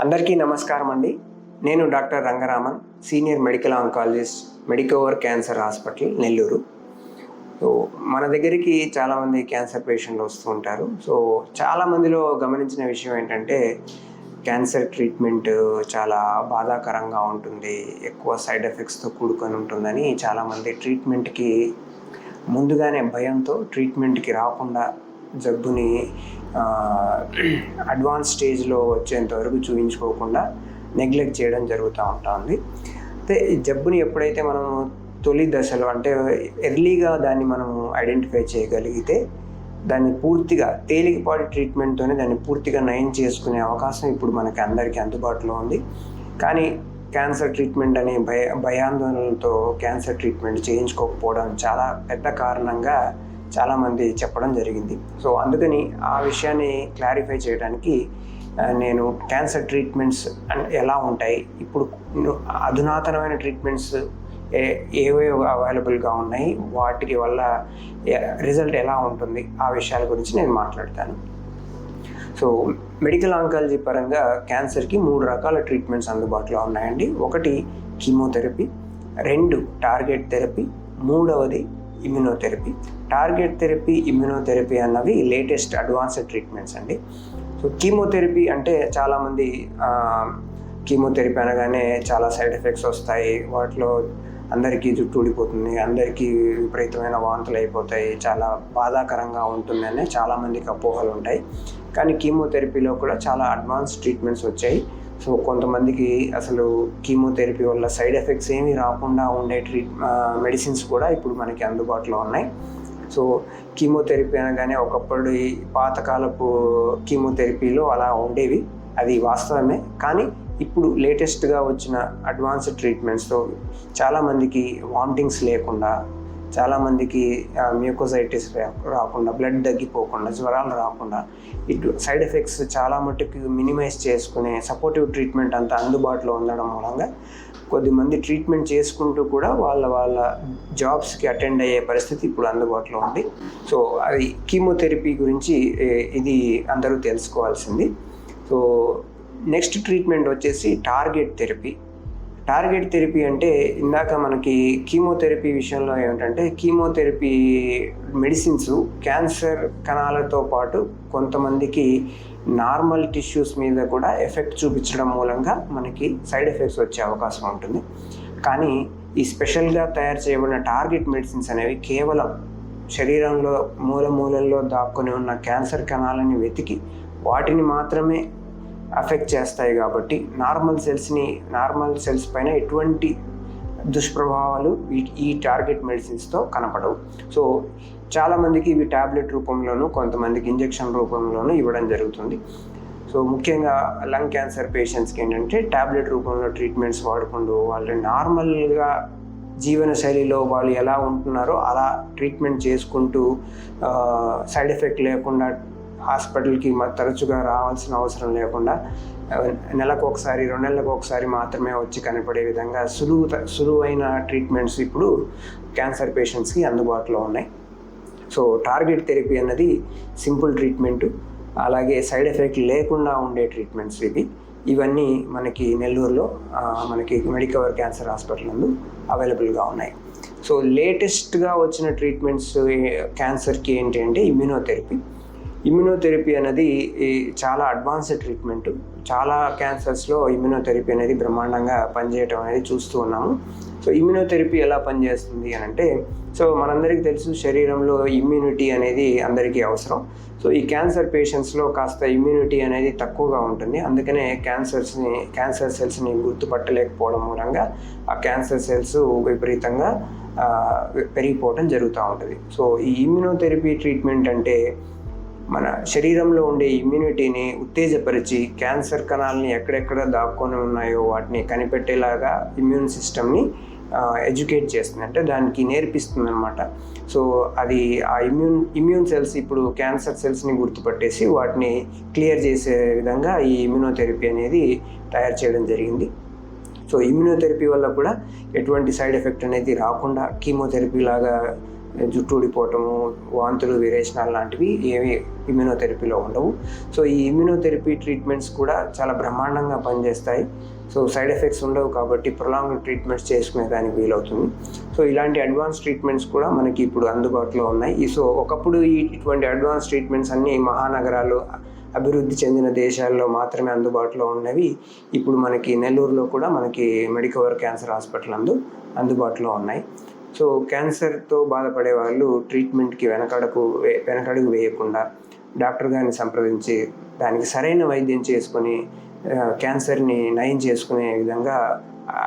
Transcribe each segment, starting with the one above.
అందరికీ నమస్కారం అండి. నేను doctor Rangaraman, senior medical oncologist, Medicover cancer hospital, Nellore. So మన దగ్గరికి చాలామంది క్యాన్సర్ పేషెంట్లు వస్తూ ఉంటారు. సో చాలామందిలో గమనించిన విషయం ఏంటంటే క్యాన్సర్ ట్రీట్మెంట్ చాలా బాధాకరంగా ఉంటుంది, ఎక్కువ సైడ్ ఎఫెక్ట్స్తో కూడుకొని ఉంటుందని చాలామంది ట్రీట్మెంట్కి ముందుగానే భయంతో ట్రీట్మెంట్కి రాకుండా జబ్బుని అడ్వాన్స్ స్టేజ్లో వచ్చేంత వరకు చూపించుకోకుండా నెగ్లెక్ట్ చేయడం జరుగుతూ ఉంటుంది. అయితే ఈ జబ్బుని ఎప్పుడైతే మనం తొలి దశలో అంటే ఎర్లీగా దాన్ని మనం ఐడెంటిఫై చేయగలిగితే దాన్ని పూర్తిగా తేలికపాటి ట్రీట్మెంట్తోనే దాన్ని పూర్తిగా నయం చేసుకునే అవకాశం ఇప్పుడు మనకి అందరికీ అందుబాటులో ఉంది. కానీ క్యాన్సర్ ట్రీట్మెంట్ అనే భయాందోళనలతో క్యాన్సర్ ట్రీట్మెంట్ చేయించుకోకపోవడం చాలా పెద్ద కారణంగా చాలామంది చెప్పడం జరిగింది. సో అందుకని ఆ విషయాన్ని క్లారిఫై చేయడానికి నేను క్యాన్సర్ ట్రీట్మెంట్స్ ఎలా ఉంటాయి, ఇప్పుడు అధునాతనమైన ట్రీట్మెంట్స్ ఏవే అవైలబుల్గా ఉన్నాయి, వాటికి వల్ల రిజల్ట్ ఎలా ఉంటుంది, ఆ విషయాల గురించి నేను మాట్లాడతాను. సో మెడికల్ ఆంకాలజీ పరంగా క్యాన్సర్కి 3 రకాల ట్రీట్మెంట్స్ అందుబాటులో ఉన్నాయండి. ఒకటి కీమోథెరపీ, 2 టార్గెట్ థెరపీ, 3వది ఇమ్యునోథెరపీ. టార్గెట్ థెరపీ, ఇమ్యునోథెరపీ అన్నవి లేటెస్ట్ అడ్వాన్స్డ్ ట్రీట్మెంట్స్ అండి. సో కీమోథెరపీ అంటే చాలామంది కీమోథెరపీ అనగానే చాలా సైడ్ ఎఫెక్ట్స్ వస్తాయి, వాటిలో అందరికీ జుట్టు ఊడిపోతుంది, అందరికీ విపరీతమైన వాంతులు అయిపోతాయి, చాలా బాధాకరంగా ఉంటుందని చాలామందికి అపోహలు ఉంటాయి. కానీ కీమోథెరపీలో కూడా చాలా అడ్వాన్స్ ట్రీట్మెంట్స్ వచ్చాయి. సో కొంతమందికి అసలు కీమోథెరపీ వల్ల సైడ్ ఎఫెక్ట్స్ ఏమీ రాకుండా ఉండే మెడిసిన్స్ కూడా ఇప్పుడు మనకి అందుబాటులో ఉన్నాయి. సో కీమోథెరపీ అనగానే ఒకప్పుడు పాతకాలపు కీమోథెరపీలో అలా ఉండేవి, అది వాస్తవమే. కానీ ఇప్పుడు లేటెస్ట్గా వచ్చిన అడ్వాన్స్డ్ ట్రీట్మెంట్స్తో చాలామందికి వామిటింగ్స్ లేకుండా, చాలామందికి మ్యూకోసైటిస్ రాకుండా, బ్లడ్ తగ్గిపోకుండా, జ్వరాలు రాకుండా, ఇటు సైడ్ ఎఫెక్ట్స్ చాలా మట్టుకు మినిమైజ్ చేసుకునే సపోర్టివ్ ట్రీట్మెంట్ అంతా అందుబాటులో ఉండడం మూలంగా కొద్దిమంది ట్రీట్మెంట్ చేసుకుంటూ కూడా వాళ్ళ జాబ్స్కి అటెండ్ అయ్యే పరిస్థితి ఇప్పుడు అందుబాటులో ఉంది. సో అది కీమోథెరపీ గురించి ఇది అందరూ తెలుసుకోవాల్సింది. సో నెక్స్ట్ ట్రీట్మెంట్ వచ్చేసి టార్గెట్ థెరపీ. టార్గెట్ థెరపీ అంటే ఇందాక మనకి కీమోథెరపీ విషయంలో ఏమిటంటే కీమోథెరపీ మెడిసిన్స్ క్యాన్సర్ కణాలతో పాటు కొంతమందికి నార్మల్ టిష్యూస్ మీద కూడా ఎఫెక్ట్ చూపించడం మూలంగా మనకి సైడ్ ఎఫెక్ట్స్ వచ్చే అవకాశం ఉంటుంది. కానీ ఈ స్పెషల్గా తయారు చేయబడిన టార్గెట్ మెడిసిన్స్ అనేవి కేవలం శరీరంలో మూలల్లో దాక్కుని ఉన్న క్యాన్సర్ కణాలని వెతికి వాటిని మాత్రమే అఫెక్ట్ చేస్తాయి కాబట్టి నార్మల్ సెల్స్ పైన ఎటువంటి దుష్ప్రభావాలు ఈ టార్గెట్ మెడిసిన్స్తో కనపడవు. సో చాలామందికి ఇవి ట్యాబ్లెట్ రూపంలోనూ, కొంతమందికి ఇంజెక్షన్ రూపంలోనూ ఇవ్వడం జరుగుతుంది. సో ముఖ్యంగా లంగ్ క్యాన్సర్ పేషెంట్స్కి ఏంటంటే ట్యాబ్లెట్ రూపంలో ట్రీట్మెంట్స్ వాడుకుంటూ వాళ్ళు నార్మల్గా జీవనశైలిలో వాళ్ళు ఎలా ఉంటున్నారో అలా ట్రీట్మెంట్ చేసుకుంటూ సైడ్ ఎఫెక్ట్ లేకుండా హాస్పిటల్కి తరచుగా రావాల్సిన అవసరం లేకుండా నెలకు ఒకసారి, 2 నెలలకు ఒకసారి మాత్రమే వచ్చి కనపడే విధంగా సులువైన ట్రీట్మెంట్స్ ఇప్పుడు క్యాన్సర్ పేషెంట్స్కి అందుబాటులో ఉన్నాయి. సో టార్గెట్ థెరపీ అన్నది సింపుల్ ట్రీట్మెంటు, అలాగే సైడ్ ఎఫెక్ట్ లేకుండా ఉండే ట్రీట్మెంట్స్ ఇవన్నీ మనకి నెల్లూరులో మనకి మెడికవర్ క్యాన్సర్ హాస్పిటల్ నందు అవైలబుల్గా ఉన్నాయి. సో లేటెస్ట్గా వచ్చిన ట్రీట్మెంట్స్ క్యాన్సర్కి ఏంటి అంటే ఇమ్యునోథెరపీ. ఇమ్యునోథెరపీ అనేది చాలా అడ్వాన్స్డ్ ట్రీట్మెంట్. చాలా క్యాన్సర్స్లో ఇమ్యునోథెరపీ అనేది బ్రహ్మాండంగా పనిచేయటం అనేది చూస్తూ ఉన్నాము. సో ఇమ్యునోథెరపీ ఎలా పనిచేస్తుంది అని అంటే, సో మనందరికీ తెలుసు శరీరంలో ఇమ్యూనిటీ అనేది అందరికీ అవసరం. సో ఈ క్యాన్సర్ పేషెంట్స్లో కాస్త ఇమ్యూనిటీ అనేది తక్కువగా ఉంటుంది. అందుకనే క్యాన్సర్ సెల్స్ని గుర్తుపట్టలేకపోవడం మూలంగా ఆ క్యాన్సర్ సెల్స్ విపరీతంగా పెరిగిపోవడం జరుగుతూ ఉంటుంది. సో ఈ ఇమ్యునోథెరపీ ట్రీట్మెంట్ అంటే మన శరీరంలో ఉండే ఇమ్యూనిటీని ఉత్తేజపరిచి క్యాన్సర్ కణాలని ఎక్కడెక్కడ దాక్కొని ఉన్నాయో వాటిని కనిపెట్టేలాగా ఇమ్యూన్ సిస్టమ్ని ఎడ్యుకేట్ చేస్తుంది, అంటే దానికి నేర్పిస్తుంది అనమాట. సో అది ఆ ఇమ్యూన్ సెల్స్ ఇప్పుడు క్యాన్సర్ సెల్స్ని గుర్తుపట్టేసి వాటిని క్లియర్ చేసే విధంగా ఈ ఇమ్యునోథెరపీ అనేది తయారు చేయడం జరిగింది. సో ఇమ్యునోథెరపీ వల్ల కూడా ఎటువంటి సైడ్ ఎఫెక్ట్ అనేది రాకుండా కీమోథెరపీ లాగా జుట్టు ఊడిపోవటము, వాంతులు, విరేచనాలు లాంటివి ఏవి ఇమ్యూనోథెరపీలో ఉండవు. సో ఈ ఇమ్యూనోథెరపీ ట్రీట్మెంట్స్ కూడా చాలా బ్రహ్మాండంగా పనిచేస్తాయి. సో సైడ్ ఎఫెక్ట్స్ ఉండవు కాబట్టి ప్రొలాంగ్డ్ ట్రీట్మెంట్స్ చేసుకునే దానికి వీలవుతుంది. సో ఇలాంటి అడ్వాన్స్ ట్రీట్మెంట్స్ కూడా మనకి ఇప్పుడు అందుబాటులో ఉన్నాయి. సో ఒకప్పుడు ఇటువంటి అడ్వాన్స్ ట్రీట్మెంట్స్ అన్నీ మహానగరాలు, అభివృద్ధి చెందిన దేశాల్లో మాత్రమే అందుబాటులో ఉన్నవి ఇప్పుడు మనకి నెల్లూరులో కూడా మనకి మెడికవర్ క్యాన్సర్ హాస్పిటల్ అందుబాటులో ఉన్నాయి. సో క్యాన్సర్తో బాధపడే వాళ్ళు ట్రీట్మెంట్కి వెనకడుగు వేయకుండా డాక్టర్ గారిని సంప్రదించి దానికి సరైన వైద్యం చేసుకొని క్యాన్సర్ని నయం చేసుకునే విధంగా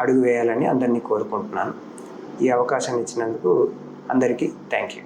అడుగు వేయాలని అందరినీ కోరుకుంటున్నాను. ఈ అవకాశాన్ని ఇచ్చినందుకు అందరికీ థ్యాంక్ యూ.